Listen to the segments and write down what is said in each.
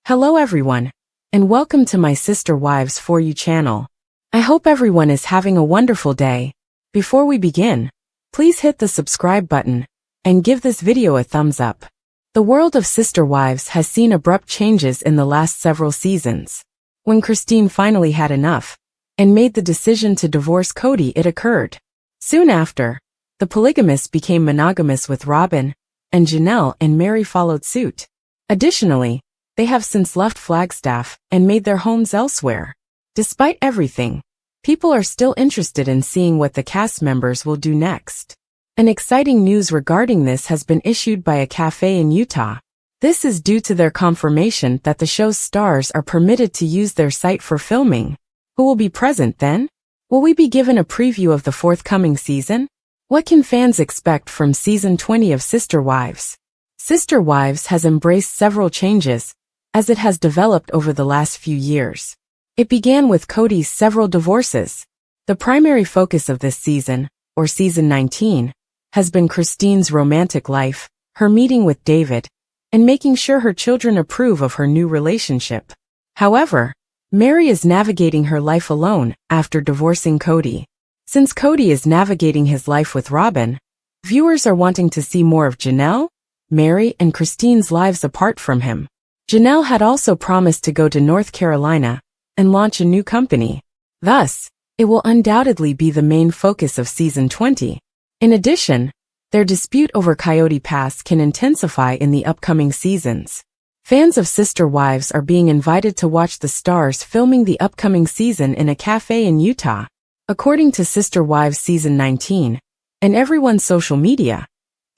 Hello everyone, and welcome to my Sister Wives For You channel. I hope everyone is having a wonderful day. Before we begin, please hit the subscribe button and give this video a thumbs up. The world of Sister Wives has seen abrupt changes in the last several seasons. When Christine finally had enough and made the decision to divorce Cody, it occurred. Soon after, the polygamists became monogamous with Robin, and Janelle and Mary followed suit. Additionally, they have since left Flagstaff and made their homes elsewhere. Despite everything, people are still interested in seeing what the cast members will do next. An exciting news regarding this has been issued by a cafe in Utah. This is due to their confirmation that the show's stars are permitted to use their site for filming. Who will be present then? Will we be given a preview of the forthcoming season? What can fans expect from Season 20 of Sister Wives? Sister Wives has embraced several changes, as it has developed over the last few years. It began with Cody's several divorces. The primary focus of this season, or Season 19, has been Christine's romantic life, her meeting with David, and making sure her children approve of her new relationship. However, Mary is navigating her life alone after divorcing Cody. Since Cody is navigating his life with Robin, viewers are wanting to see more of Janelle, Mary, and Christine's lives apart from him. Janelle had also promised to go to North Carolina and launch a new company. Thus, it will undoubtedly be the main focus of Season 20. In addition, their dispute over Coyote Pass can intensify in the upcoming seasons. Fans of Sister Wives are being invited to watch the stars filming the upcoming season in a cafe in Utah. According to Sister Wives Season 19, and everyone's social media,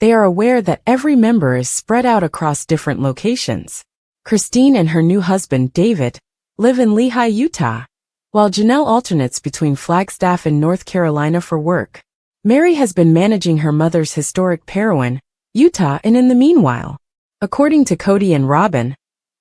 they are aware that every member is spread out across different locations. Christine and her new husband, David, live in Lehi, Utah, while Janelle alternates between Flagstaff and North Carolina for work. Mary has been managing her mother's historic Parowan, Utah, and in the meanwhile, according to Cody and Robin,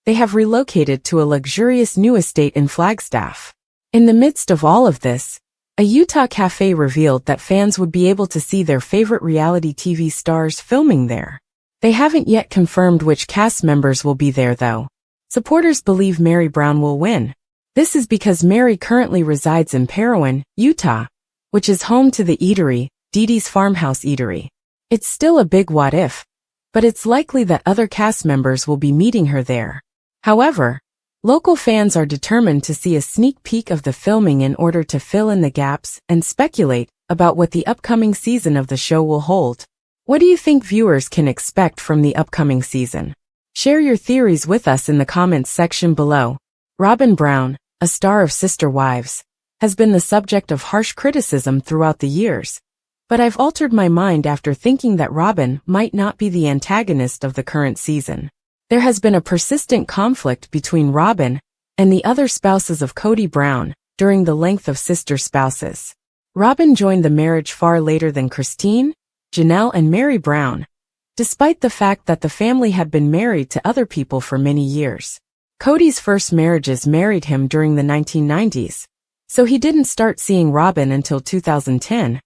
they have relocated to a luxurious new estate in Flagstaff. In the midst of all of this, a Utah cafe revealed that fans would be able to see their favorite reality TV stars filming there. They haven't yet confirmed which cast members will be there though. Supporters believe Mary Brown will win. This is because Mary currently resides in Parowan, Utah, which is home to the eatery, Dee Dee's Farmhouse Eatery. It's still a big what if, but it's likely that other cast members will be meeting her there. However, local fans are determined to see a sneak peek of the filming in order to fill in the gaps and speculate about what the upcoming season of the show will hold. What do you think viewers can expect from the upcoming season? Share your theories with us in the comments section below. Robin Brown, a star of Sister Wives, has been the subject of harsh criticism throughout the years, but I've altered my mind after thinking that Robin might not be the antagonist of the current season. There has been a persistent conflict between Robin and the other spouses of Cody Brown during the length of Sister Spouses. Robin joined the marriage far later than Christine, Janelle, and Mary Brown, despite the fact that the family had been married to other people for many years. Cody's first marriages married him during the 1990s, so he didn't start seeing Robin until 2010,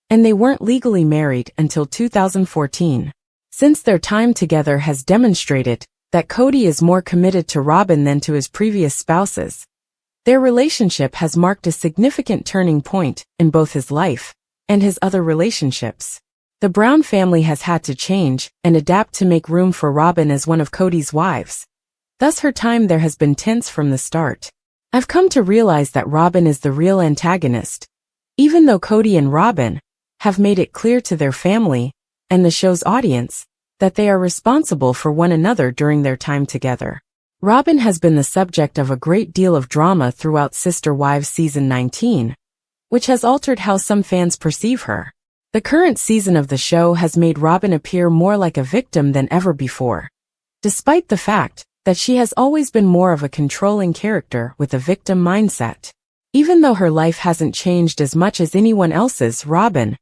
and they weren't legally married until 2014. Since their time together has demonstrated that Cody is more committed to Robin than to his previous spouses, their relationship has marked a significant turning point in both his life and his other relationships. The Brown family has had to change and adapt to make room for Robin as one of Cody's wives. Thus her time there has been tense from the start. I've come to realize that Robin is the real antagonist, even though Cody and Robin have made it clear to their family and the show's audience that they are responsible for one another during their time together. Robin has been the subject of a great deal of drama throughout Sister Wives Season 19, which has altered how some fans perceive her. The current season of the show has made Robin appear more like a victim than ever before, despite the fact that she has always been more of a controlling character with a victim mindset. Even though her life hasn't changed as much as anyone else's, Robin,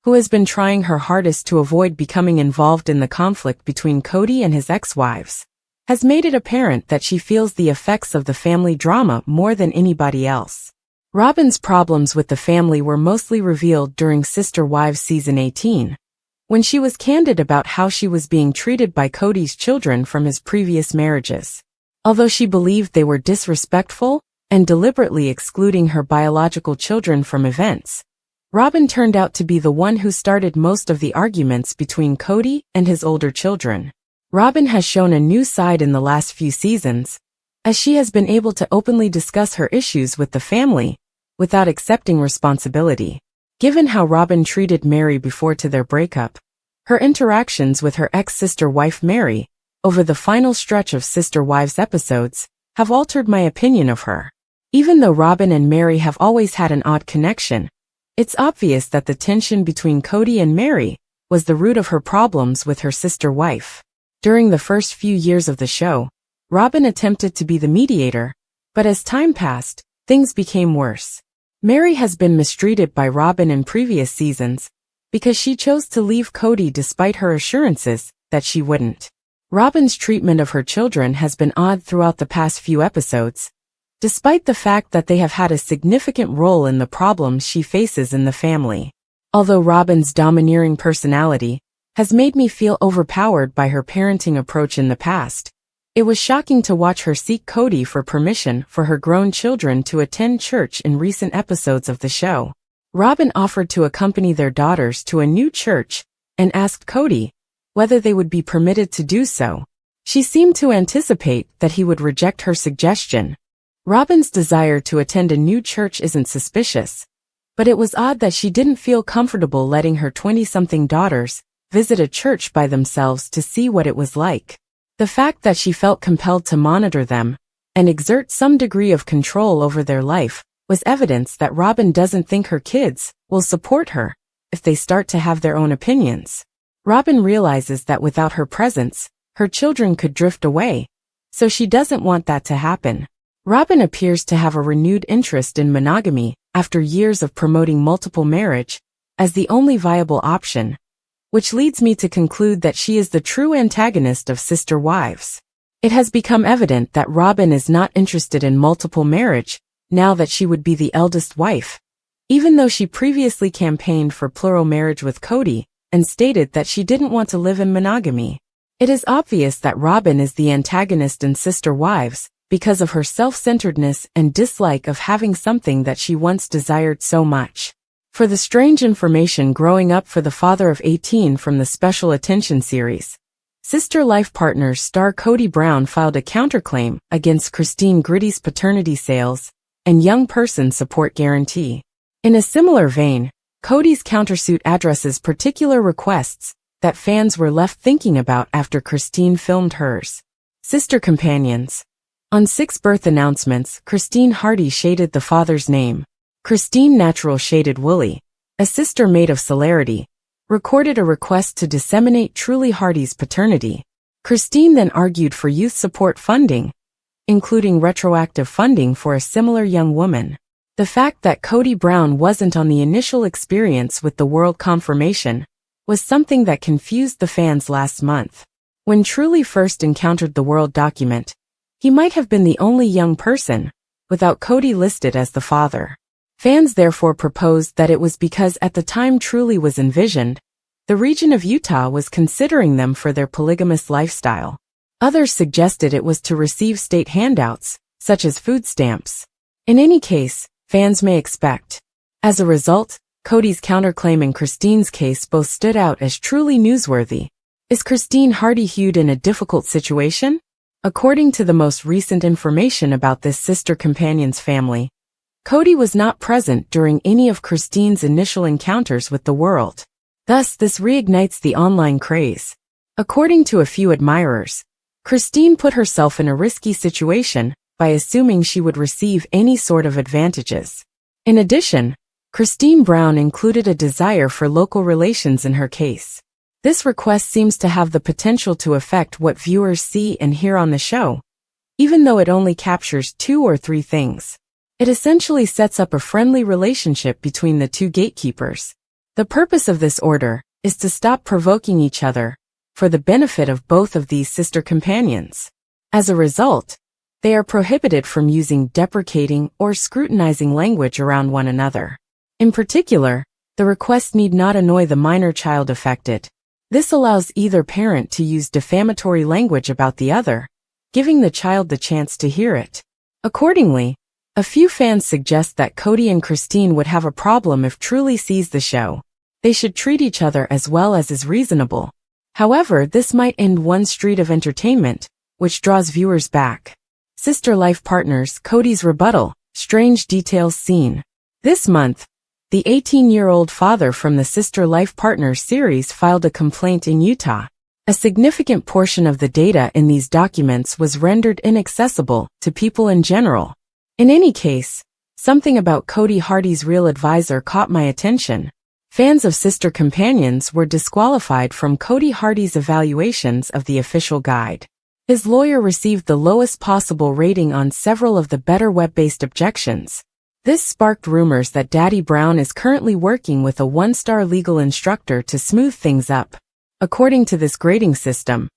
who has been trying her hardest to avoid becoming involved in the conflict between Cody and his ex-wives, has made it apparent that she feels the effects of the family drama more than anybody else. Robin's problems with the family were mostly revealed during Sister Wives Season 18, when she was candid about how she was being treated by Cody's children from his previous marriages. Although she believed they were disrespectful and deliberately excluding her biological children from events, Robin turned out to be the one who started most of the arguments between Cody and his older children. Robin has shown a new side in the last few seasons, as she has been able to openly discuss her issues with the family without accepting responsibility. Given how Robin treated Mary before to their breakup, her interactions with her ex-sister wife Mary over the final stretch of Sister Wives episodes have altered my opinion of her. Even though Robin and Mary have always had an odd connection, it's obvious that the tension between Cody and Mary was the root of her problems with her sister wife. During the first few years of the show, Robin attempted to be the mediator, but as time passed, things became worse. Mary has been mistreated by Robin in previous seasons because she chose to leave Cody despite her assurances that she wouldn't. Robin's treatment of her children has been odd throughout the past few episodes, despite the fact that they have had a significant role in the problems she faces in the family. Although Robin's domineering personality has made me feel overpowered by her parenting approach in the past, it was shocking to watch her seek Cody for permission for her grown children to attend church in recent episodes of the show. Robin offered to accompany their daughters to a new church and asked Cody whether they would be permitted to do so. She seemed to anticipate that he would reject her suggestion. Robin's desire to attend a new church isn't suspicious, but it was odd that she didn't feel comfortable letting her 20-something daughters visit a church by themselves to see what it was like. The fact that she felt compelled to monitor them and exert some degree of control over their life was evidence that Robin doesn't think her kids will support her if they start to have their own opinions. Robin realizes that without her presence, her children could drift away, so she doesn't want that to happen. Robin appears to have a renewed interest in monogamy after years of promoting multiple marriage as the only viable option, which leads me to conclude that she is the true antagonist of Sister Wives. It has become evident that Robin is not interested in multiple marriage now that she would be the eldest wife, even though she previously campaigned for plural marriage with Cody and stated that she didn't want to live in monogamy. It is obvious that Robin is the antagonist in Sister Wives because of her self-centeredness and dislike of having something that she once desired so much. For the strange information growing up for the father of 18 from the Special Attention series, Sister Life Partners star Cody Brown filed a counterclaim against Christine Gritty's paternity sales and young person support guarantee. In a similar vein, Cody's countersuit addresses particular requests that fans were left thinking about after Christine filmed hers. Sister Companions. On 6 birth announcements, Christine Hardy shaded the father's name. Christine Natural shaded Woolley, a sister made of celerity, recorded a request to disseminate Truly Hardy's paternity. Christine then argued for youth support funding, including retroactive funding for a similar young woman. The fact that Cody Brown wasn't on the initial experience with the world confirmation was something that confused the fans last month. When Truly first encountered the world document, he might have been the only young person, without Cody listed as the father. Fans therefore proposed that it was because at the time Truly was envisioned, the region of Utah was considering them for their polygamous lifestyle. Others suggested it was to receive state handouts, such as food stamps. In any case, fans may expect. As a result, Cody's counterclaim and Christine's case both stood out as truly newsworthy. Is Christine Hardy Hewed in a difficult situation? According to the most recent information about this sister companion's family, Cody was not present during any of Christine's initial encounters with the world. Thus, this reignites the online craze. According to a few admirers, Christine put herself in a risky situation by assuming she would receive any sort of advantages. In addition, Christine Brown included a desire for local relations in her case. This request seems to have the potential to affect what viewers see and hear on the show, even though it only captures 2 or 3 things. It essentially sets up a friendly relationship between the 2 gatekeepers. The purpose of this order is to stop provoking each other, for the benefit of both of these sister companions. As a result, they are prohibited from using deprecating or scrutinizing language around one another. In particular, the request need not annoy the minor child affected. This allows either parent to use defamatory language about the other, giving the child the chance to hear it. Accordingly, a few fans suggest that Cody and Christine would have a problem if Truly sees the show. They should treat each other as well as is reasonable. However, this might end one street of entertainment, which draws viewers back. Sister Life Partners, Cody's rebuttal, strange details seen. This month, the 18-year-old father from the Sister Life Partners series filed a complaint in Utah. A significant portion of the data in these documents was rendered inaccessible to people in general. In any case, something about Cody Hardy's real advisor caught my attention. Fans of Sister Companions were disqualified from Cody Hardy's evaluations of the official guide. His lawyer received the lowest possible rating on several of the better web-based objections. This sparked rumors that Daddy Brown is currently working with a one-star legal instructor to smooth things up. According to this grading system,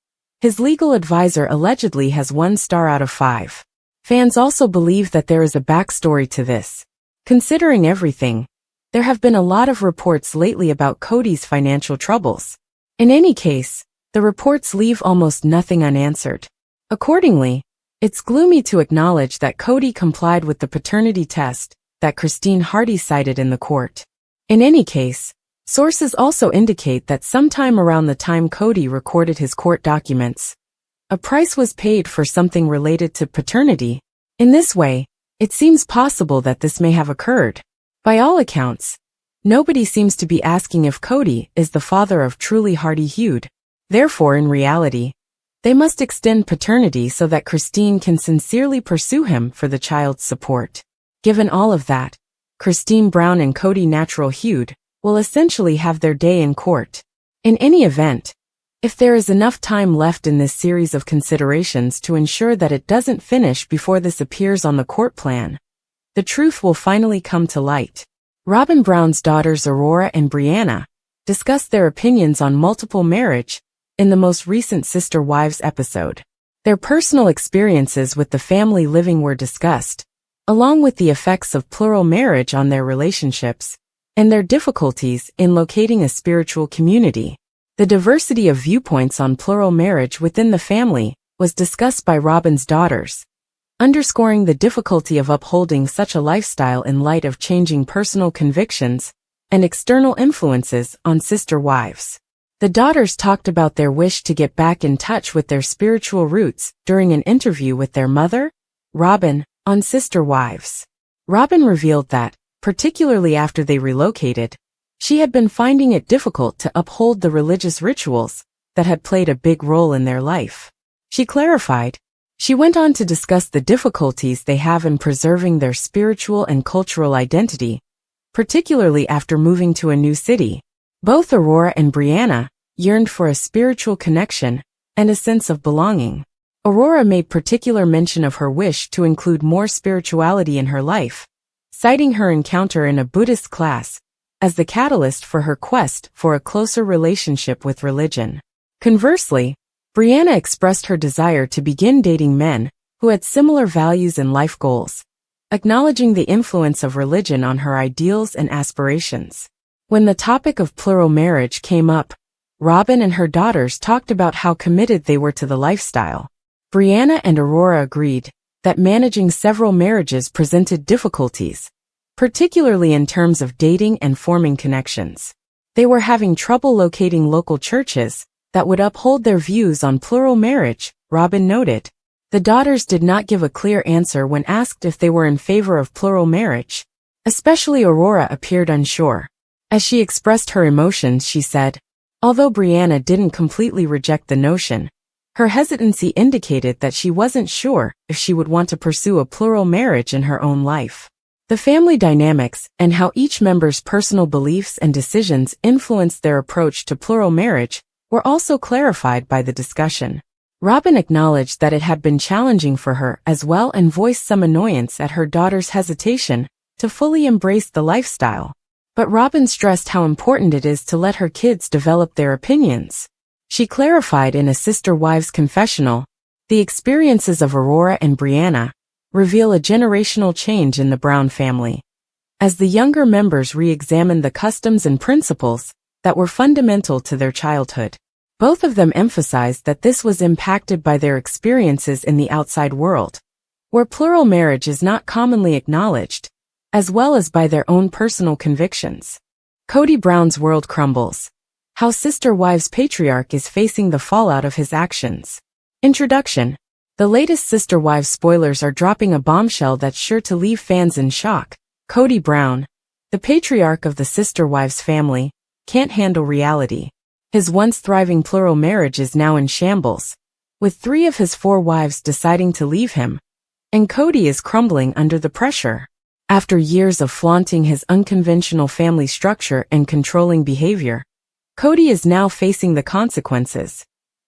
his legal advisor allegedly has 1 star out of 5. Fans also believe that there is a backstory to this. Considering everything, there have been a lot of reports lately about Cody's financial troubles. In any case, the reports leave almost nothing unanswered. Accordingly, it's gloomy to acknowledge that Cody complied with the paternity test that Christine Hardy cited in the court. In any case, sources also indicate that sometime around the time Cody recorded his court documents, a price was paid for something related to paternity. In this way, it seems possible that this may have occurred. By all accounts, nobody seems to be asking if Cody is the father of Truly Hardy Hughes. Therefore, in reality, they must extend paternity so that Christine can sincerely pursue him for the child's support. Given all of that, Christine Brown and Cody Natural Hughes will essentially have their day in court. In any event, if there is enough time left in this series of considerations to ensure that it doesn't finish before this appears on the court plan, the truth will finally come to light. Robin Brown's daughters Aurora and Brianna discussed their opinions on multiple marriage in the most recent Sister Wives episode. Their personal experiences with the family living were discussed, along with the effects of plural marriage on their relationships, and their difficulties in locating a spiritual community. The diversity of viewpoints on plural marriage within the family was discussed by Robin's daughters, underscoring the difficulty of upholding such a lifestyle in light of changing personal convictions and external influences on sister wives. The daughters talked about their wish to get back in touch with their spiritual roots during an interview with their mother, Robin, on Sister Wives. Robin revealed that, particularly after they relocated, she had been finding it difficult to uphold the religious rituals that had played a big role in their life. She clarified. She went on to discuss the difficulties they have in preserving their spiritual and cultural identity, particularly after moving to a new city. Both Aurora and Brianna yearned for a spiritual connection and a sense of belonging. Aurora made particular mention of her wish to include more spirituality in her life, citing her encounter in a Buddhist class as the catalyst for her quest for a closer relationship with religion. Conversely, Brianna expressed her desire to begin dating men who had similar values and life goals, acknowledging the influence of religion on her ideals and aspirations. When the topic of plural marriage came up, Robin and her daughters talked about how committed they were to the lifestyle. Brianna and Aurora agreed that managing several marriages presented difficulties, particularly in terms of dating and forming connections. They were having trouble locating local churches that would uphold their views on plural marriage, Robin noted. The daughters did not give a clear answer when asked if they were in favor of plural marriage. Especially Aurora appeared unsure. As she expressed her emotions, she said, although Brianna didn't completely reject the notion, her hesitancy indicated that she wasn't sure if she would want to pursue a plural marriage in her own life. The family dynamics and how each member's personal beliefs and decisions influenced their approach to plural marriage were also clarified by the discussion. Robin acknowledged that it had been challenging for her as well and voiced some annoyance at her daughter's hesitation to fully embrace the lifestyle. But Robin stressed how important it is to let her kids develop their opinions. She clarified in a Sister Wives confessional, the experiences of Aurora and Brianna reveal a generational change in the Brown family. As the younger members re-examined the customs and principles that were fundamental to their childhood, Both of them emphasized that this was impacted by their experiences in the outside world, where plural marriage is not commonly acknowledged, as well as by their own personal convictions. Kody Brown's world crumbles. How Sister Wives patriarch is facing the fallout of his actions. Introduction. The latest Sister Wives spoilers are dropping a bombshell that's sure to leave fans in shock. Kody Brown, the patriarch of the Sister Wives family, can't handle reality. His once thriving plural marriage is now in shambles, with 3 of his 4 wives deciding to leave him, and Kody is crumbling under the pressure. After years of flaunting his unconventional family structure and controlling behavior, Kody is now facing the consequences.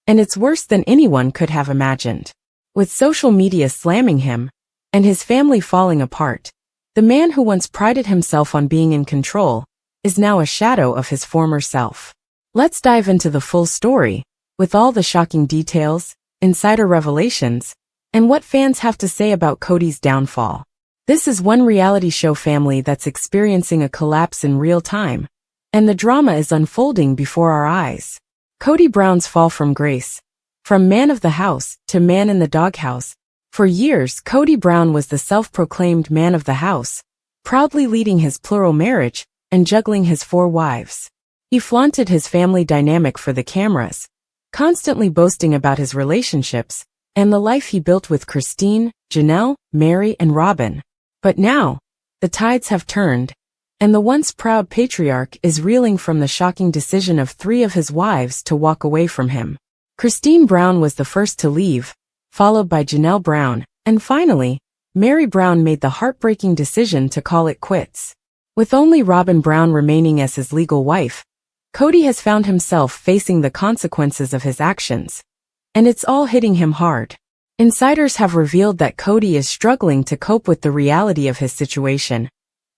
And it's worse than anyone could have imagined. With social media slamming him, and his family falling apart, the man who once prided himself on being in control is now a shadow of his former self. Let's dive into the full story, with all the shocking details, insider revelations, and what fans have to say about Kody's downfall. This is one reality show family that's experiencing a collapse in real time, and the drama is unfolding before our eyes. Kody Brown's fall from grace. From man of the house to man in the doghouse. For years, Kody Brown was the self-proclaimed man of the house, proudly leading his plural marriage and juggling his 4 wives. He flaunted his family dynamic for the cameras, constantly boasting about his relationships and the life he built with Christine, Janelle, Mary, and Robin. But now, the tides have turned, and the once proud patriarch is reeling from the shocking decision of 3 of his wives to walk away from him. Christine Brown was the first to leave, followed by Janelle Brown, and finally, Mary Brown made the heartbreaking decision to call it quits. With only Robin Brown remaining as his legal wife, Kody has found himself facing the consequences of his actions, and it's all hitting him hard. Insiders have revealed that Kody is struggling to cope with the reality of his situation,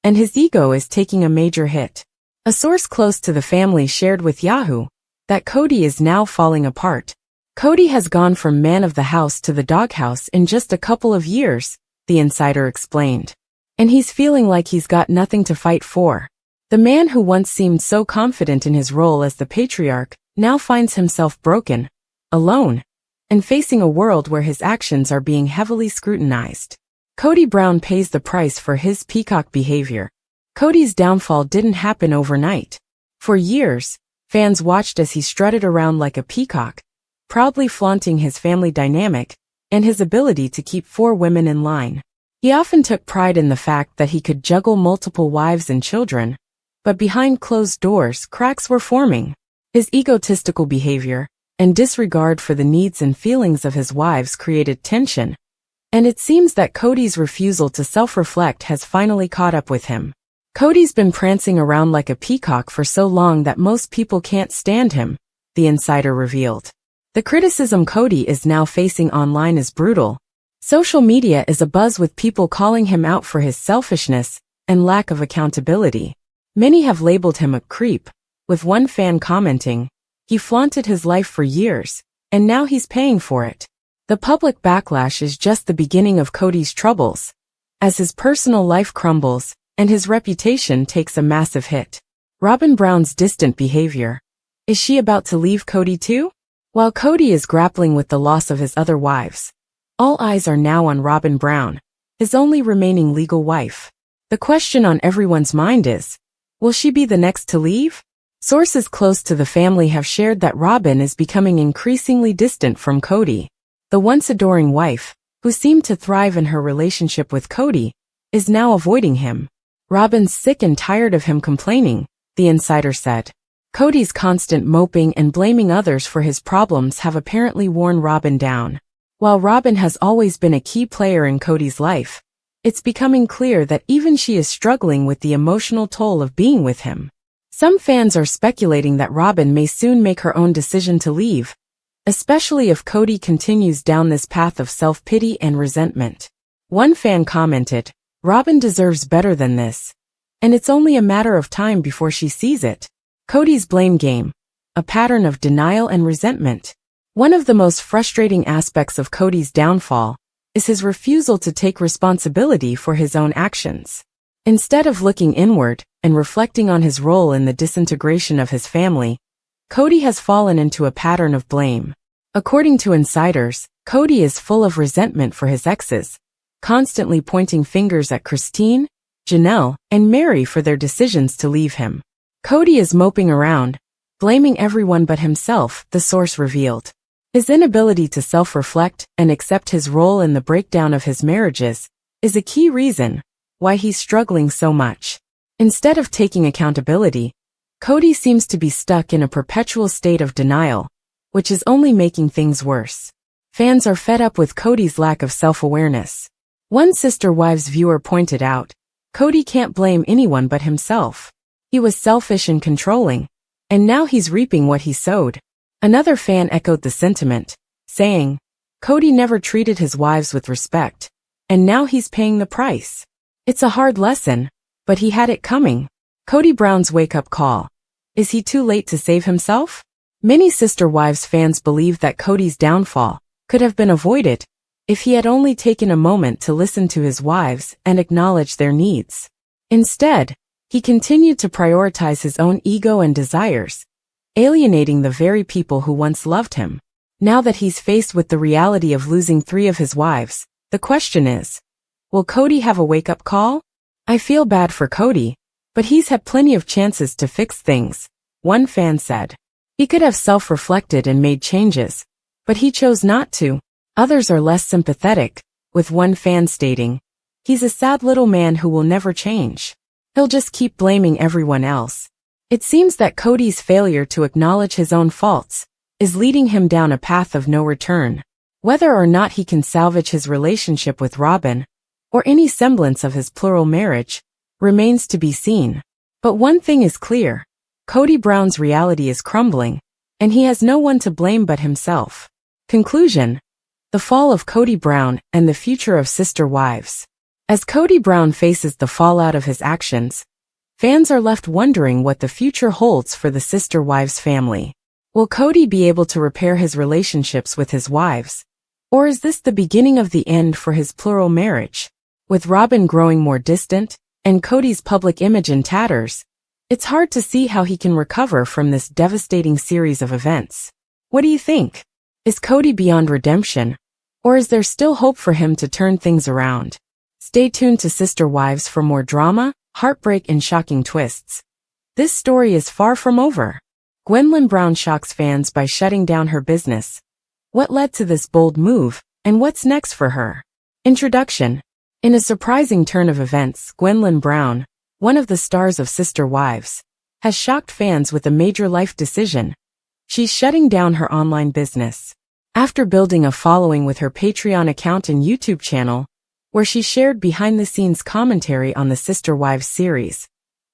and his ego is taking a major hit. A source close to the family shared with Yahoo that Kody is now falling apart. Kody has gone from man of the house to the doghouse in just a couple of years, the insider explained. And he's feeling like he's got nothing to fight for. The man who once seemed so confident in his role as the patriarch now finds himself broken, alone, and facing a world where his actions are being heavily scrutinized. Kody Brown pays the price for his peacock behavior. Kody's downfall didn't happen overnight. For years, fans watched as he strutted around like a peacock, proudly flaunting his family dynamic and his ability to keep 4 women in line. He often took pride in the fact that he could juggle multiple wives and children, but behind closed doors, cracks were forming. His egotistical behavior and disregard for the needs and feelings of his wives created tension, and it seems that Kody's refusal to self-reflect has finally caught up with him. Kody's been prancing around like a peacock for so long that most people can't stand him, the insider revealed. The criticism Kody is now facing online is brutal. Social media is abuzz with people calling him out for his selfishness and lack of accountability. Many have labeled him a creep, with one fan commenting, "He flaunted his life for years, and now he's paying for it." The public backlash is just the beginning of Kody's troubles, as his personal life crumbles and his reputation takes a massive hit. Robin Brown's distant behavior. Is she about to leave Kody too? While Kody is grappling with the loss of his other wives, all eyes are now on Robin Brown, his only remaining legal wife. The question on everyone's mind is, will she be the next to leave? Sources close to the family have shared that Robin is becoming increasingly distant from Kody. The once adoring wife, who seemed to thrive in her relationship with Kody, is now avoiding him. Robin's sick and tired of him complaining, the insider said. Kody's constant moping and blaming others for his problems have apparently worn Robin down. While Robin has always been a key player in Kody's life, it's becoming clear that even she is struggling with the emotional toll of being with him. Some fans are speculating that Robin may soon make her own decision to leave, especially if Kody continues down this path of self-pity and resentment. One fan commented, "Robin deserves better than this, and it's only a matter of time before she sees it." Kody's blame game, a pattern of denial and resentment. One of the most frustrating aspects of Kody's downfall is his refusal to take responsibility for his own actions. Instead of looking inward and reflecting on his role in the disintegration of his family, Cody has fallen into a pattern of blame. According to insiders, Cody is full of resentment for his exes, constantly pointing fingers at Christine, Janelle, and Mary for their decisions to leave him. Cody is moping around, blaming everyone but himself, the source revealed. His inability to self-reflect and accept his role in the breakdown of his marriages is a key reason why he's struggling so much. Instead of taking accountability, Cody seems to be stuck in a perpetual state of denial, which is only making things worse. Fans are fed up with Cody's lack of self-awareness. One Sister Wives viewer pointed out, Cody can't blame anyone but himself. He was selfish and controlling, and now he's reaping what he sowed. Another fan echoed the sentiment, saying, Cody never treated his wives with respect, and now he's paying the price. It's a hard lesson, but he had it coming. Cody Brown's wake-up call. Is he too late to save himself? Many Sister Wives fans believe that Cody's downfall could have been avoided if he had only taken a moment to listen to his wives and acknowledge their needs. Instead, he continued to prioritize his own ego and desires, alienating the very people who once loved him. Now that he's faced with the reality of losing 3 of his wives, the question is, will Cody have a wake-up call? I feel bad for Cody, but he's had plenty of chances to fix things, one fan said. He could have self-reflected and made changes, but he chose not to. Others are less sympathetic, with one fan stating, he's a sad little man who will never change. He'll just keep blaming everyone else. It seems that Cody's failure to acknowledge his own faults is leading him down a path of no return. Whether or not he can salvage his relationship with Robin, or any semblance of his plural marriage, remains to be seen. But one thing is clear, Cody Brown's reality is crumbling, and he has no one to blame but himself. Conclusion: the fall of Cody Brown and the future of Sister Wives. As Cody Brown faces the fallout of his actions, fans are left wondering what the future holds for the Sister Wives family. Will Cody be able to repair his relationships with his wives? Or is this the beginning of the end for his plural marriage? With Robin growing more distant, and Cody's public image in tatters, it's hard to see how he can recover from this devastating series of events. What do you think? Is Cody beyond redemption? Or is there still hope for him to turn things around? Stay tuned to Sister Wives for more drama, heartbreak, and shocking twists. This story is far from over. Gwendolyn Brown shocks fans by shutting down her business. What led to this bold move, and what's next for her? Introduction. In a surprising turn of events, Gwendolyn Brown, one of the stars of Sister Wives, has shocked fans with a major life decision. She's shutting down her online business. After building a following with her Patreon account and YouTube channel, where she shared behind-the-scenes commentary on the Sister Wives series,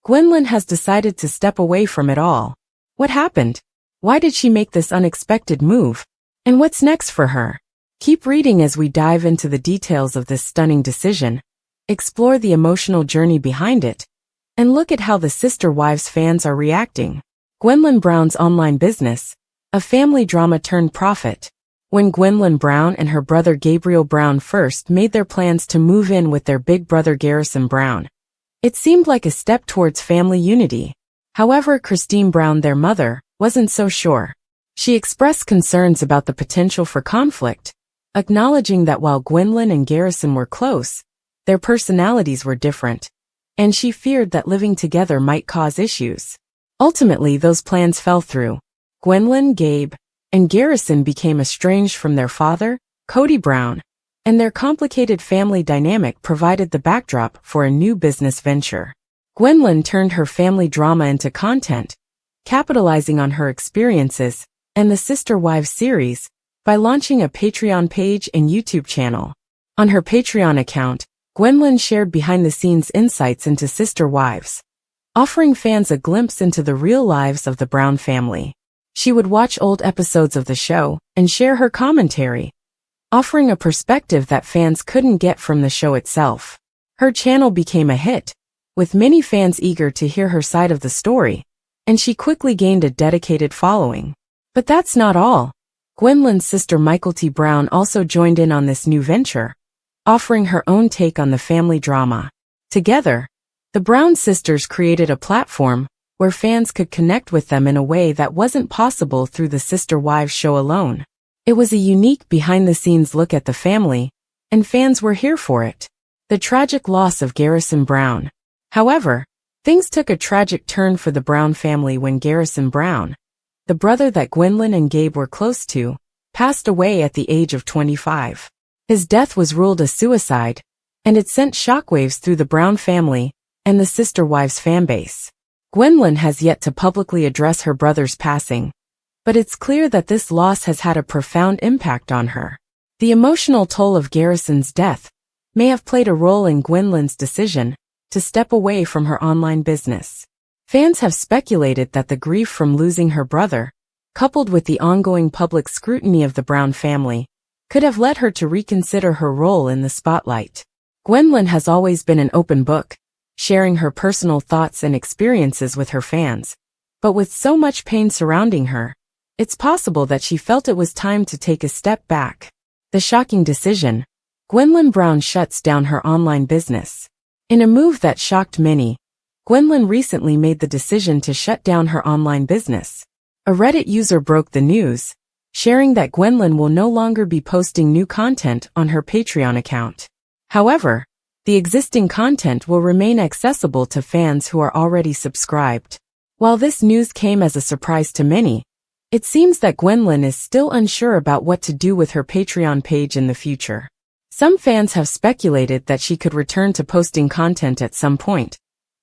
Gwendolyn has decided to step away from it all. What happened? Why did she make this unexpected move? And what's next for her? Keep reading as we dive into the details of this stunning decision, explore the emotional journey behind it, and look at how the Sister Wives fans are reacting. Gwendolyn Brown's online business, a family drama turned profit. When Gwendolyn Brown and her brother Gabriel Brown first made their plans to move in with their big brother Garrison Brown, it seemed like a step towards family unity. However, Christine Brown, their mother, wasn't so sure. She expressed concerns about the potential for conflict, acknowledging that while Gwendolyn and Garrison were close, their personalities were different, and she feared that living together might cause issues. Ultimately, those plans fell through. Gwendolyn, Gabe, and Garrison became estranged from their father, Cody Brown, and their complicated family dynamic provided the backdrop for a new business venture. Gwendolyn turned her family drama into content, capitalizing on her experiences and the Sister Wives series by launching a Patreon page and YouTube channel. On her Patreon account, Gwendolyn shared behind-the-scenes insights into Sister Wives, offering fans a glimpse into the real lives of the Brown family. She would watch old episodes of the show and share her commentary, offering a perspective that fans couldn't get from the show itself. Her channel became a hit, with many fans eager to hear her side of the story, and she quickly gained a dedicated following. But that's not all. Gwendolyn's sister Michael T. Brown also joined in on this new venture, offering her own take on the family drama. Together, the Brown sisters created a platform where fans could connect with them in a way that wasn't possible through the Sister Wives show alone. It was a unique behind-the-scenes look at the family, and fans were here for it. The tragic loss of Garrison Brown. However, things took a tragic turn for the Brown family when Garrison Brown, the brother that Gwendolyn and Gabe were close to, passed away at the age of 25. His death was ruled a suicide, and it sent shockwaves through the Brown family and the Sister Wives fanbase. Gwendolyn has yet to publicly address her brother's passing, but it's clear that this loss has had a profound impact on her. The emotional toll of Garrison's death may have played a role in Gwendolyn's decision to step away from her online business. Fans have speculated that the grief from losing her brother, coupled with the ongoing public scrutiny of the Brown family, could have led her to reconsider her role in the spotlight. Gwendolyn has always been an open book, sharing her personal thoughts and experiences with her fans. But with so much pain surrounding her, it's possible that she felt it was time to take a step back. The shocking decision: Gwendolyn Brown shuts down her online business. In a move that shocked many, Gwendolyn recently made the decision to shut down her online business. A Reddit user broke the news, sharing that Gwendolyn will no longer be posting new content on her Patreon account. However, the existing content will remain accessible to fans who are already subscribed. While this news came as a surprise to many, it seems that Gwendolyn is still unsure about what to do with her Patreon page in the future. Some fans have speculated that she could return to posting content at some point.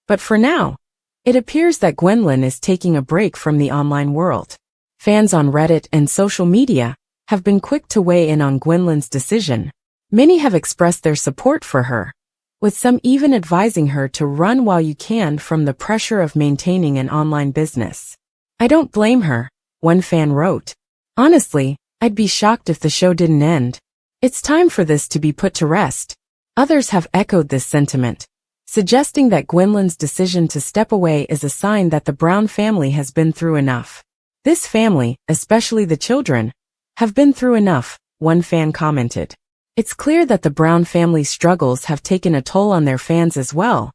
But for now, it appears that Gwendolyn is taking a break from the online world. Fans on Reddit and social media have been quick to weigh in on Gwendolyn's decision. Many have expressed their support for her, with some even advising her to run while you can from the pressure of maintaining an online business. "I don't blame her," one fan wrote. "Honestly, I'd be shocked if the show didn't end. It's time for this to be put to rest." Others have echoed this sentiment, suggesting that Gwendolyn's decision to step away is a sign that the Brown family has been through enough. "This family, especially the children, have been through enough," one fan commented. It's clear that the Brown family's struggles have taken a toll on their fans as well,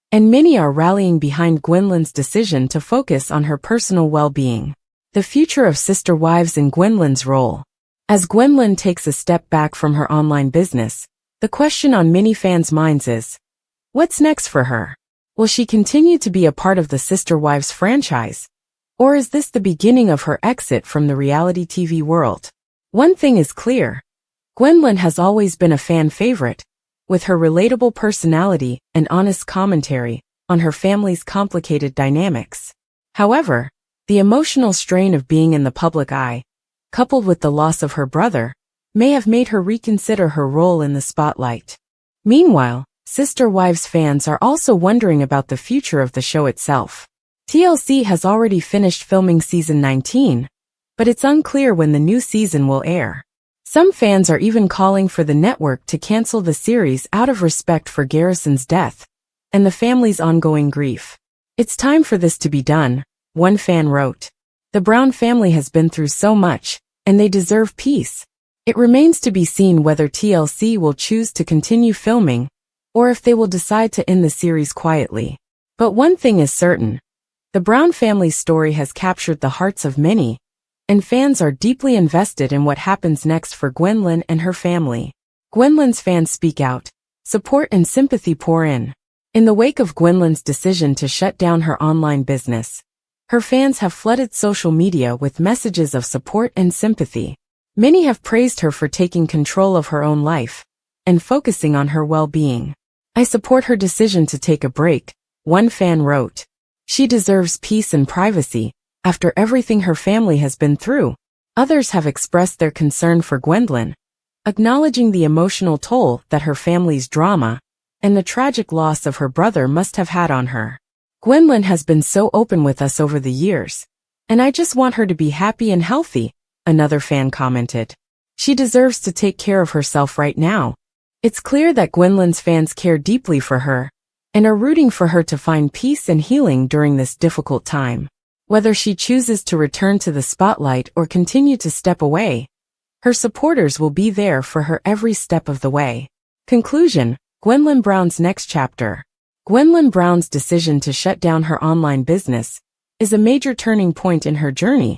and many are rallying behind Gwendolyn's decision to focus on her personal well-being. The future of Sister Wives and Gwendolyn's role. As Gwendolyn takes a step back from her online business, the question on many fans' minds is, what's next for her? Will she continue to be a part of the Sister Wives franchise? Or is this the beginning of her exit from the reality TV world? One thing is clear: Gwendolyn has always been a fan favorite, with her relatable personality and honest commentary on her family's complicated dynamics. However, the emotional strain of being in the public eye, coupled with the loss of her brother, may have made her reconsider her role in the spotlight. Meanwhile, Sister Wives fans are also wondering about the future of the show itself. TLC has already finished filming season 19, but it's unclear when the new season will air. Some fans are even calling for the network to cancel the series out of respect for Garrison's death and the family's ongoing grief. "It's time for this to be done," one fan wrote. "The Brown family has been through so much, and they deserve peace." It remains to be seen whether TLC will choose to continue filming, or if they will decide to end the series quietly. But one thing is certain: the Brown family's story has captured the hearts of many, and fans are deeply invested in what happens next for Gwendolyn and her family. Gwendolyn's fans speak out. Support and sympathy pour in. In the wake of Gwendolyn's decision to shut down her online business, her fans have flooded social media with messages of support and sympathy. Many have praised her for taking control of her own life and focusing on her well-being. "I support her decision to take a break," one fan wrote. "She deserves peace and privacy after everything her family has been through." Others have expressed their concern for Gwendolyn, acknowledging the emotional toll that her family's drama and the tragic loss of her brother must have had on her. "Gwendolyn has been so open with us over the years, and I just want her to be happy and healthy," another fan commented. "She deserves to take care of herself right now." It's clear that Gwendolyn's fans care deeply for her and are rooting for her to find peace and healing during this difficult time. Whether she chooses to return to the spotlight or continue to step away, her supporters will be there for her every step of the way. Conclusion: Gwendolyn Brown's next chapter. Gwendolyn Brown's decision to shut down her online business is a major turning point in her journey,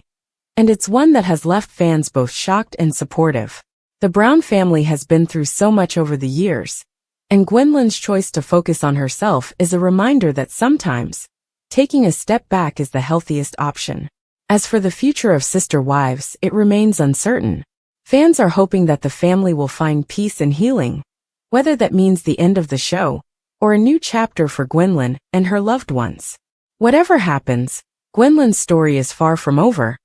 and it's one that has left fans both shocked and supportive. The Brown family has been through so much over the years, and Gwendolyn's choice to focus on herself is a reminder that sometimes taking a step back is the healthiest option. As for the future of Sister Wives, it remains uncertain. Fans are hoping that the family will find peace and healing, whether that means the end of the show or a new chapter for Gwendolyn and her loved ones. Whatever happens, Gwendolyn's story is far from over,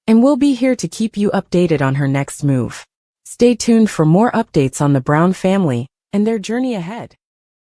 and we'll be here to keep you updated on her next move. Stay tuned for more updates on the Brown family and their journey ahead.